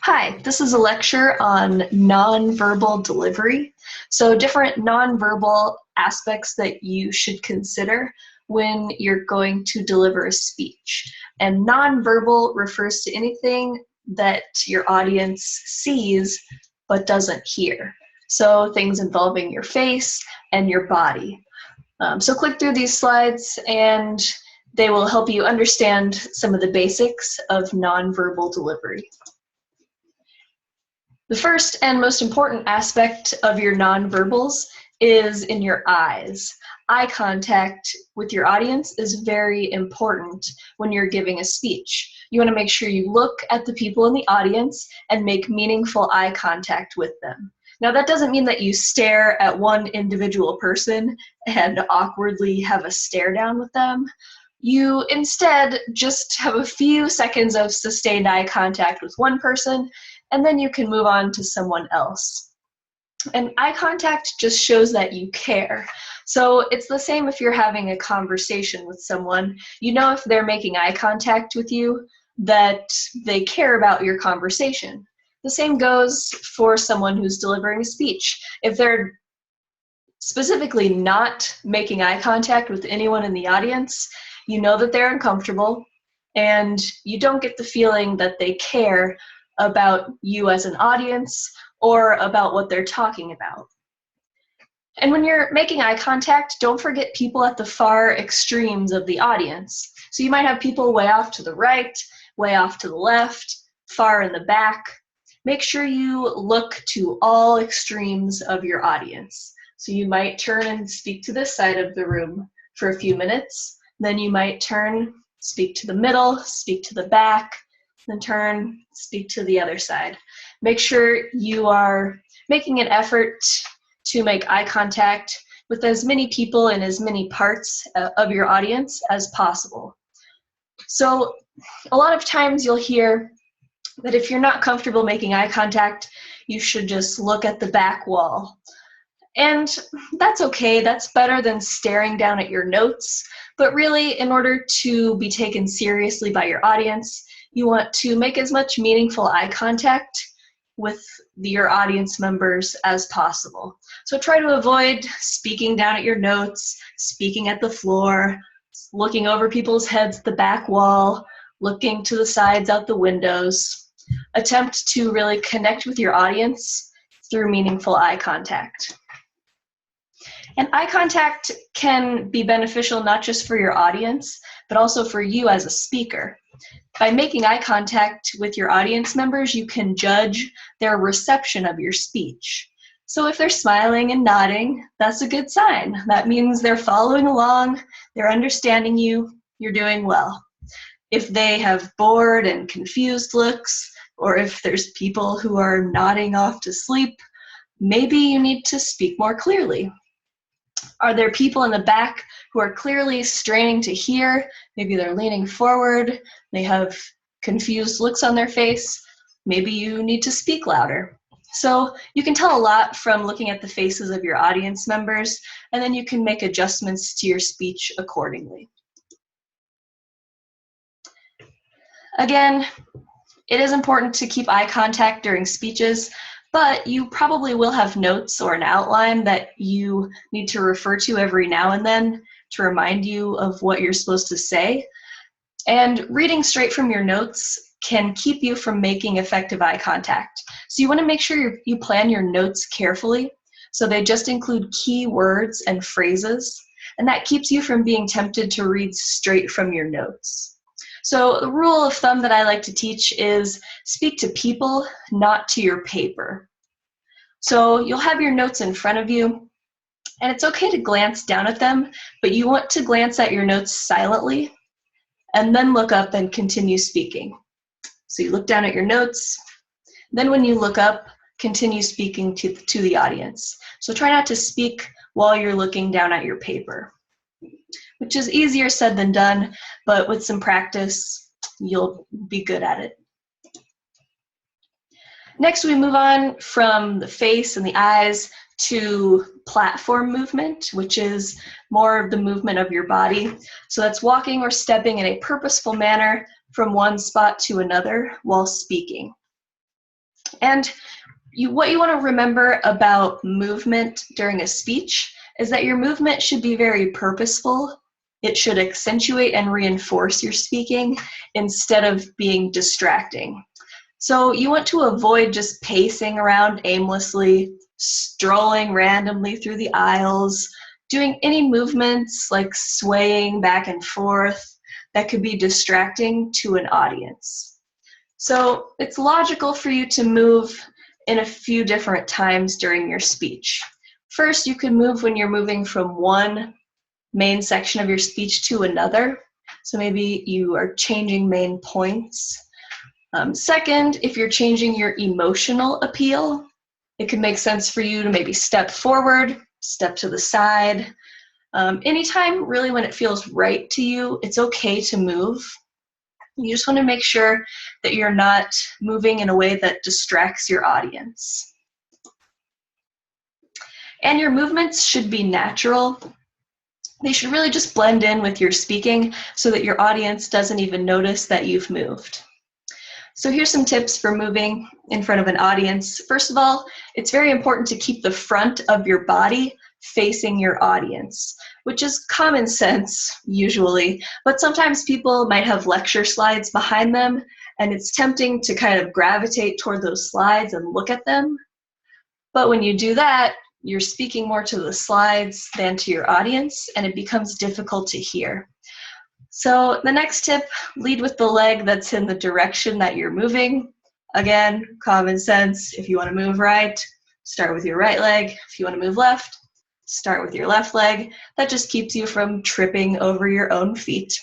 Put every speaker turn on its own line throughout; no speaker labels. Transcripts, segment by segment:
Hi, this is a lecture on nonverbal delivery. So different nonverbal aspects that you should consider when you're going to deliver a speech. And nonverbal refers to anything that your audience sees but doesn't hear. So things involving your face and your body. So click through these slides and they will help you understand some of the basics of nonverbal delivery. The first and most important aspect of your nonverbals is in your eyes. Eye contact with your audience is very important when you're giving a speech. You want to make sure you look at the people in the audience and make meaningful eye contact with them. Now, that doesn't mean that you stare at one individual person and awkwardly have a stare down with them. You instead just have a few seconds of sustained eye contact with one person, and then you can move on to someone else. And eye contact just shows that you care. So it's the same if you're having a conversation with someone. You know if they're making eye contact with you that they care about your conversation. The same goes for someone who's delivering a speech. If they're specifically not making eye contact with anyone in the audience, you know that they're uncomfortable, and you don't get the feeling that they care about you as an audience or about what they're talking about. And when you're making eye contact, don't forget people at the far extremes of the audience. So you might have people way off to the right, way off to the left, far in the back. Make sure you look to all extremes of your audience. So you might turn and speak to this side of the room for a few minutes. Then you might turn, speak to the middle, speak to the back, then turn, speak to the other side. Make sure you are making an effort to make eye contact with as many people in as many parts of your audience as possible. So a lot of times you'll hear that if you're not comfortable making eye contact, you should just look at the back wall. And that's okay, that's better than staring down at your notes. But really, in order to be taken seriously by your audience, you want to make as much meaningful eye contact with your audience members as possible. So try to avoid speaking down at your notes, speaking at the floor, looking over people's heads at the back wall, looking to the sides out the windows. Attempt to really connect with your audience through meaningful eye contact. And eye contact can be beneficial not just for your audience, but also for you as a speaker. By making eye contact with your audience members, you can judge their reception of your speech. So if they're smiling and nodding, that's a good sign. That means they're following along, they're understanding you, you're doing well. If they have bored and confused looks, or if there's people who are nodding off to sleep, maybe you need to speak more clearly. Are there people in the back who are clearly straining to hear? Maybe they're leaning forward, they have confused looks on their face. Maybe you need to speak louder. So you can tell a lot from looking at the faces of your audience members, and then you can make adjustments to your speech accordingly. Again, it is important to keep eye contact during speeches, but you probably will have notes or an outline that you need to refer to every now and then to remind you of what you're supposed to say. And reading straight from your notes can keep you from making effective eye contact. So you want to make sure you plan your notes carefully so they just include key words and phrases, and that keeps you from being tempted to read straight from your notes. So the rule of thumb that I like to teach is speak to people, not to your paper. So you'll have your notes in front of you, and it's okay to glance down at them, but you want to glance at your notes silently and then look up and continue speaking. So you look down at your notes, then when you look up, continue speaking to the audience. So try not to speak while you're looking down at your paper, which is easier said than done, but with some practice, you'll be good at it. Next, we move on from the face and the eyes to platform movement, which is more of the movement of your body. So that's walking or stepping in a purposeful manner from one spot to another while speaking. And what you want to remember about movement during a speech is that your movement should be very purposeful. It should accentuate and reinforce your speaking instead of being distracting. So you want to avoid just pacing around aimlessly, strolling randomly through the aisles, doing any movements like swaying back and forth that could be distracting to an audience. So it's logical for you to move in a few different times during your speech. First, you can move when you're moving from one main section of your speech to another. So maybe you are changing main points. Second, if you're changing your emotional appeal, it could make sense for you to maybe step forward, step to the side. Anytime really when it feels right to you, it's okay to move. You just want to make sure that you're not moving in a way that distracts your audience. And your movements should be natural. They should really just blend in with your speaking so that your audience doesn't even notice that you've moved. So here's some tips for moving in front of an audience. First of all, it's very important to keep the front of your body facing your audience, which is common sense usually, but sometimes people might have lecture slides behind them, and it's tempting to kind of gravitate toward those slides and look at them. But when you do that, you're speaking more to the slides than to your audience, and it becomes difficult to hear. So the next tip, lead with the leg that's in the direction that you're moving. Again, common sense. If you want to move right, start with your right leg. If you want to move left, start with your left leg. That just keeps you from tripping over your own feet.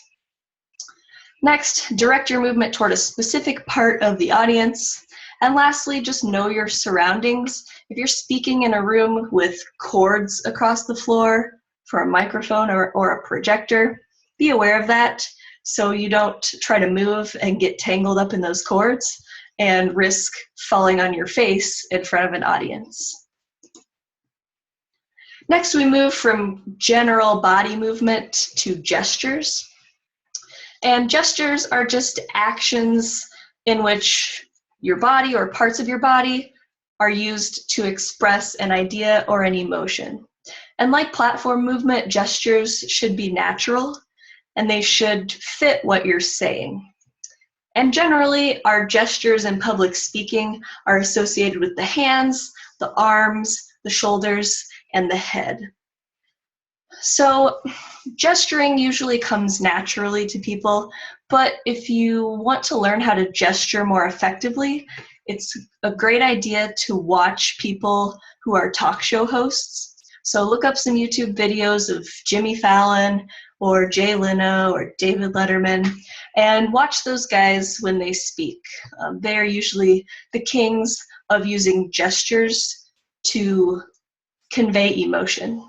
Next, direct your movement toward a specific part of the audience. And lastly, just know your surroundings. If you're speaking in a room with cords across the floor for a microphone or a projector, be aware of that so you don't try to move and get tangled up in those cords and risk falling on your face in front of an audience. Next, we move from general body movement to gestures. And gestures are just actions in which your body or parts of your body are used to express an idea or an emotion. And like platform movement, gestures should be natural and they should fit what you're saying. And generally, our gestures in public speaking are associated with the hands, the arms, the shoulders, and the head. So gesturing usually comes naturally to people, but if you want to learn how to gesture more effectively, it's a great idea to watch people who are talk show hosts. So look up some YouTube videos of Jimmy Fallon or Jay Leno or David Letterman and watch those guys when they speak. They are usually the kings of using gestures to convey emotion.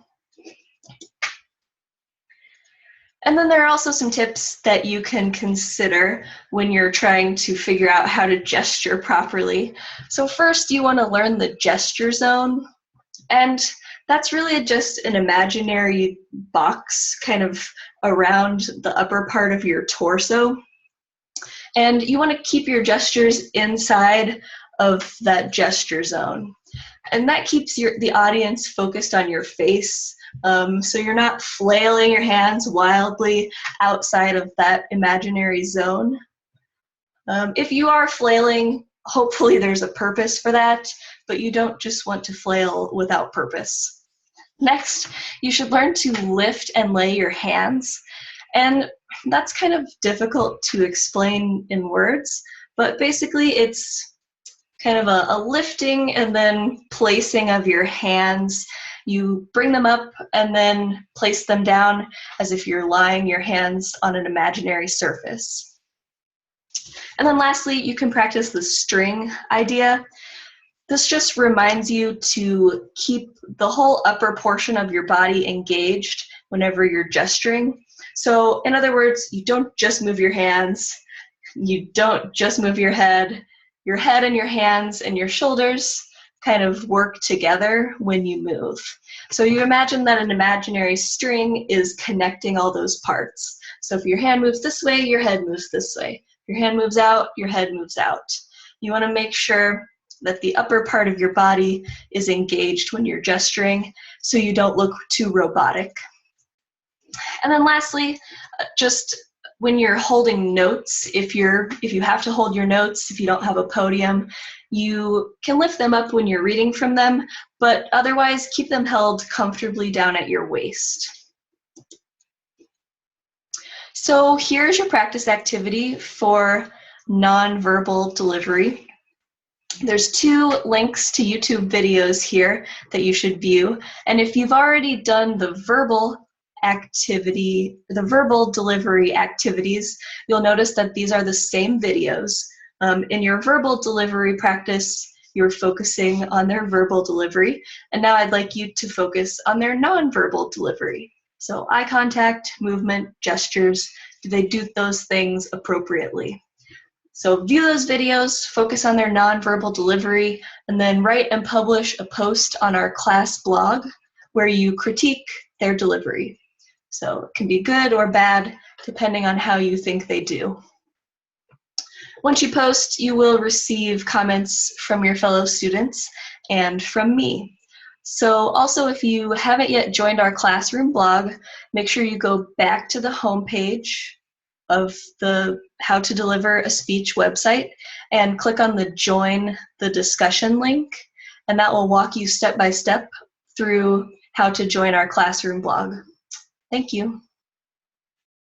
And then there are also some tips that you can consider when you're trying to figure out how to gesture properly. So first, you want to learn the gesture zone. And that's really just an imaginary box kind of around the upper part of your torso. And you want to keep your gestures inside of that gesture zone. And that keeps the audience focused on your face. So you're not flailing your hands wildly outside of that imaginary zone. If you are flailing, hopefully there's a purpose for that, but you don't just want to flail without purpose. Next, you should learn to lift and lay your hands. And that's kind of difficult to explain in words, but basically it's kind of a lifting and then placing of your hands. You bring them up and then place them down as if you're lying your hands on an imaginary surface. And then lastly, you can practice the string idea. This just reminds you to keep the whole upper portion of your body engaged whenever you're gesturing. So in other words, you don't just move your hands, you don't just move your head and your hands and your shoulders kind of work together when you move. So you imagine that an imaginary string is connecting all those parts. So if your hand moves this way, your head moves this way. If your hand moves out, your head moves out. You want to make sure that the upper part of your body is engaged when you're gesturing, so you don't look too robotic. And then lastly, just when you're holding notes, if you have to hold your notes, if you don't have a podium, you can lift them up when you're reading from them, but otherwise keep them held comfortably down at your waist. So here's your practice activity for nonverbal delivery. There's 2 links to YouTube videos here that you should view, and if you've already done the verbal delivery activities, you'll notice that these are the same videos. In your verbal delivery practice, you're focusing on their verbal delivery, and now I'd like you to focus on their nonverbal delivery. So eye contact, movement, gestures, do they do those things appropriately? So view those videos, focus on their nonverbal delivery, and then write and publish a post on our class blog where you critique their delivery. So it can be good or bad, depending on how you think they do. Once you post, you will receive comments from your fellow students and from me. So also, if you haven't yet joined our classroom blog, make sure you go back to the homepage of the How to Deliver a Speech website and click on the Join the Discussion link, and that will walk you step by step through how to join our classroom blog. Thank you.